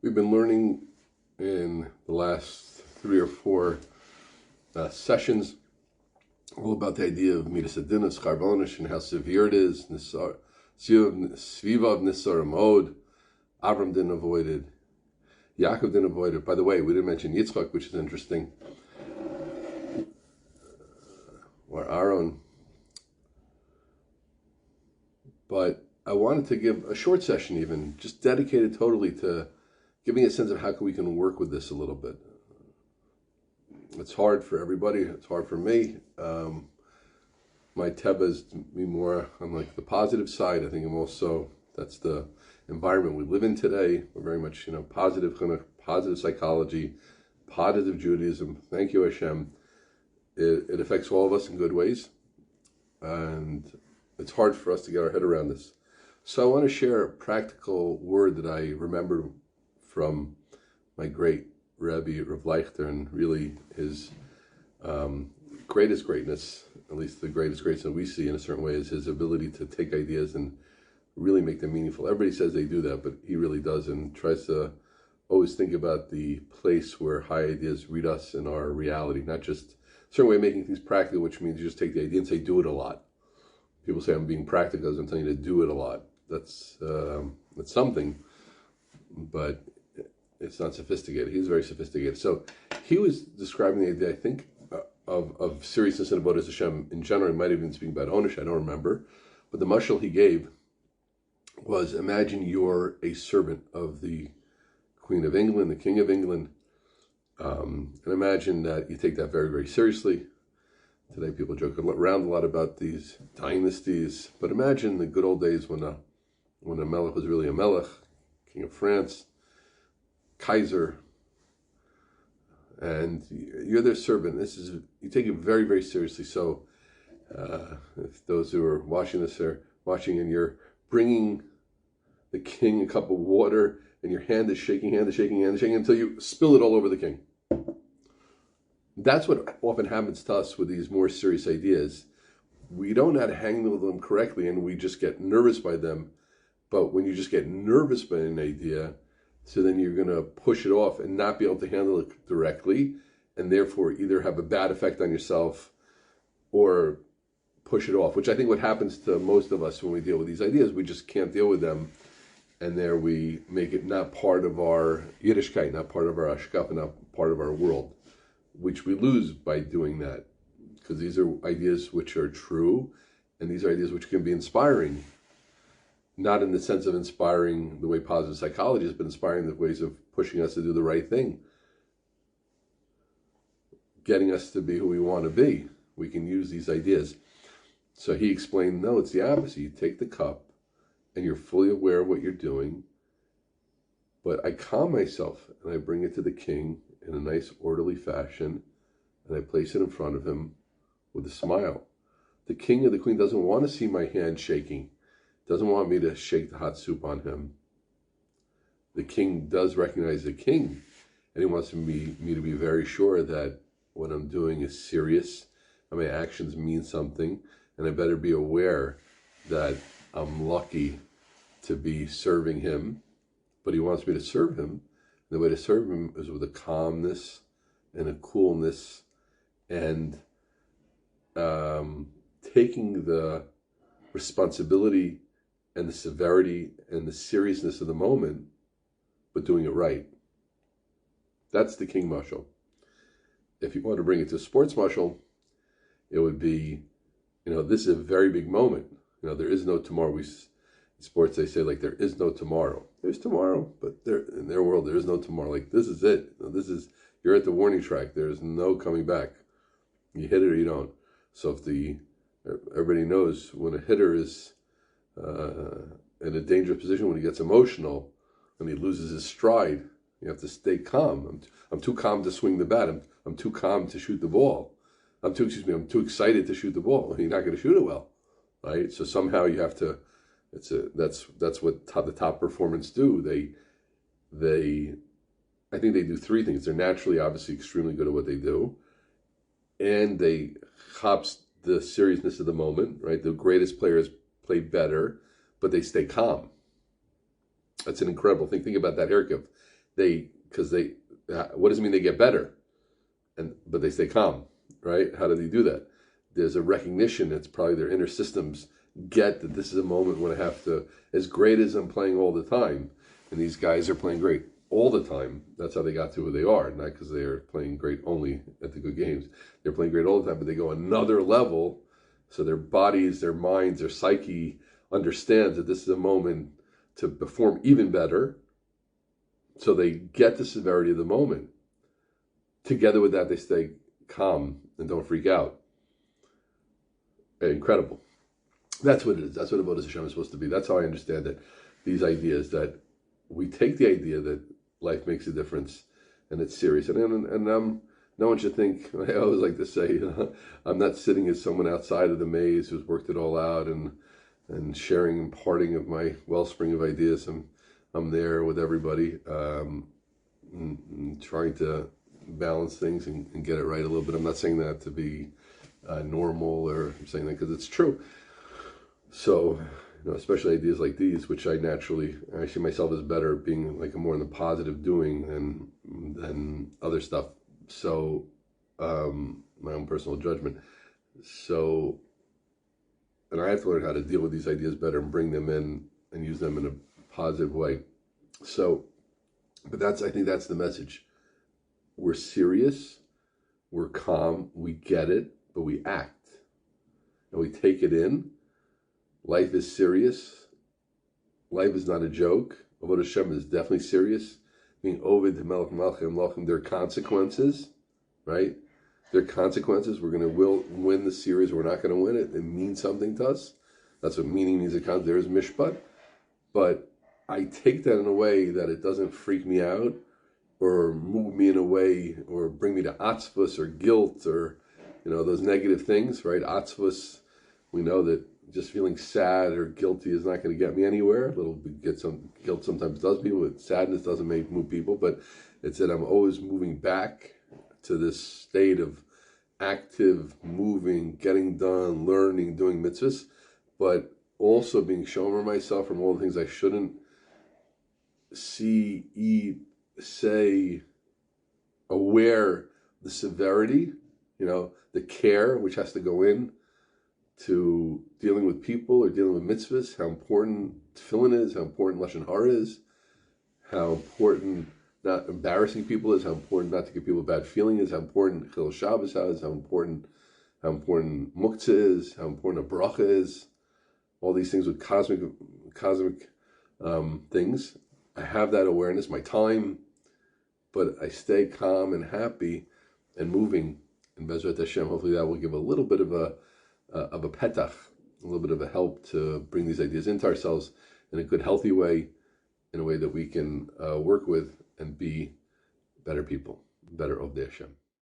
We've been learning in the last 3 or 4 sessions all about the idea of Midas Adinas, Charbonish, and how severe it is. Sviva of Nisar Mod. Avram didn't avoid it. Yaakov didn't avoid it. By the way, we didn't mention Yitzchak, which is interesting. Or Aaron. But I wanted to give a short session even, just dedicated totally to giving a sense of how we can work with this a little bit. It's hard for everybody. It's hard for me. My teba is to be more on like the positive side. I think I'm also, that's the environment we live in today. We're very much, positive psychology, positive Judaism. Thank you, Hashem. It affects all of us in good ways. And it's hard for us to get our head around this. So I want to share a practical word that I remembered from my great Rebbe, Rav Leichter, and really his greatest greatness, at least the greatest greatness that we see in a certain way, is his ability to take ideas and really make them meaningful. Everybody says they do that, but he really does, and tries to always think about the place where high ideas read us in our reality, not just a certain way of making things practical, which means you just take the idea and say, do it a lot. People say I'm being practical, I'm telling you to do it a lot. That's something, but it's not sophisticated. He's very sophisticated. So he was describing the idea, I think, of seriousness and avodas Hashem in general. He might have been speaking about Onish, I don't remember. But the mashal he gave was, imagine you're a servant of the Queen of England, the King of England, and imagine that you take that very, very seriously. Today people joke around a lot about these dynasties, but imagine the good old days when a melech was really a melech, King of France, Kaiser, and you're their servant. You take it very, very seriously. So if those who are watching this are watching, and you're bringing the king a cup of water, and your hand is shaking until you spill it all over the king. That's what often happens to us with these more serious ideas. We don't know how to handle them correctly, and we just get nervous by them. But when you just get nervous by an idea, so then you're going to push it off and not be able to handle it directly, and therefore either have a bad effect on yourself or push it off, which I think what happens to most of us when we deal with these ideas. We just can't deal with them, and there we make it not part of our Yiddishkeit, not part of our Ashkaf, not part of our world, which we lose by doing that, because these are ideas which are true, and these are ideas which can be inspiring, not in the sense of inspiring the way positive psychology is, but inspiring the ways of pushing us to do the right thing, getting us to be who we want to be. We can use these ideas. So he explained, no, it's the opposite. You take the cup, and you're fully aware of what you're doing, but I calm myself, and I bring it to the king in a nice, orderly fashion, and I place it in front of him with a smile. The king or the queen doesn't want to see my hand shaking, doesn't want me to shake the hot soup on him. The king does recognize the king, and he wants me to be very sure that what I'm doing is serious, and my actions mean something, and I better be aware that I'm lucky to be serving him, but he wants me to serve him. The way to serve him is with a calmness and a coolness, and taking the responsibility and the severity and the seriousness of the moment, but doing it right. That's the king mashal. If you want to bring it to a sports mashal, it would be, this is a very big moment. There is no tomorrow. In sports, they say, like, there is no tomorrow. There's tomorrow, but in their world, there is no tomorrow. Like, this is it. You're at the warning track. There's no coming back. You hit it or you don't. So everybody knows when a hitter is in a dangerous position, when he gets emotional and he loses his stride, you have to stay calm. I'm too calm to swing the bat. I'm too calm to shoot the ball. I'm too excited to shoot the ball. You're not going to shoot it well, right? So somehow you have to. That's what the top performers do. I think they do 3 things. They're naturally, obviously, extremely good at what they do, and they hops the seriousness of the moment, right? The greatest players play better, but they stay calm. That's an incredible thing. Think about that, Eric. what does it mean they get better? But they stay calm, right? How do they do that? There's a recognition. It's probably their inner systems get that this is a moment when I have to, as great as I'm playing all the time, and these guys are playing great all the time. That's how they got to who they are, not because they are playing great only at the good games. They're playing great all the time, but they go another level. So their bodies, their minds, their psyche understands that this is a moment to perform even better. So they get the severity of the moment. Together with that, they stay calm and don't freak out. Incredible. That's what it is. That's what Avodas Hashem is supposed to be. That's how I understand it. These ideas that we take the idea that life makes a difference and it's serious. And no one should think, I always like to say, I'm not sitting as someone outside of the maze who's worked it all out and sharing and parting of my wellspring of ideas. I'm there with everybody, trying to balance things and get it right a little bit. I'm not saying that to be normal, or I'm saying that because it's true. So, especially ideas like these, which I see myself as better being like more in the positive doing than other stuff. So, my own personal judgment. So, and I have to learn how to deal with these ideas better and bring them in and use them in a positive way. So, but I think that's the message. We're serious, we're calm, we get it, but we act. And we take it in. Life is serious. Life is not a joke. Avodas Hashem is definitely serious. Being Ovid to Melech Malchim Malchim, there are consequences, right? There are consequences. We're going to win the series. We're not going to win it. It means something to us. That's what meaning means. There is mishpat. But I take that in a way that it doesn't freak me out or move me in a way or bring me to atzvus or guilt or, those negative things, right? Atzvus, we know that just feeling sad or guilty is not going to get me anywhere. Guilt sometimes does people, but sadness doesn't move people. But it's that I'm always moving back to this state of active, moving, getting done, learning, doing mitzvahs, but also being shomer myself from all the things I shouldn't see, eat, say, aware the severity, the care which has to go in to dealing with people or dealing with mitzvahs, how important tefillin is, how important lashon hara is, how important not embarrassing people is, how important not to give people a bad feeling is, how important chil Shabbos is, how important muktzah is, how important a bracha is, all these things with cosmic things. I have that awareness, my time, but I stay calm and happy and moving. And Bezrat Hashem, hopefully that will give a little bit of a petach, a little bit of a help to bring these ideas into ourselves in a good, healthy way, in a way that we can work with and be better people, better Ovdei Hashem.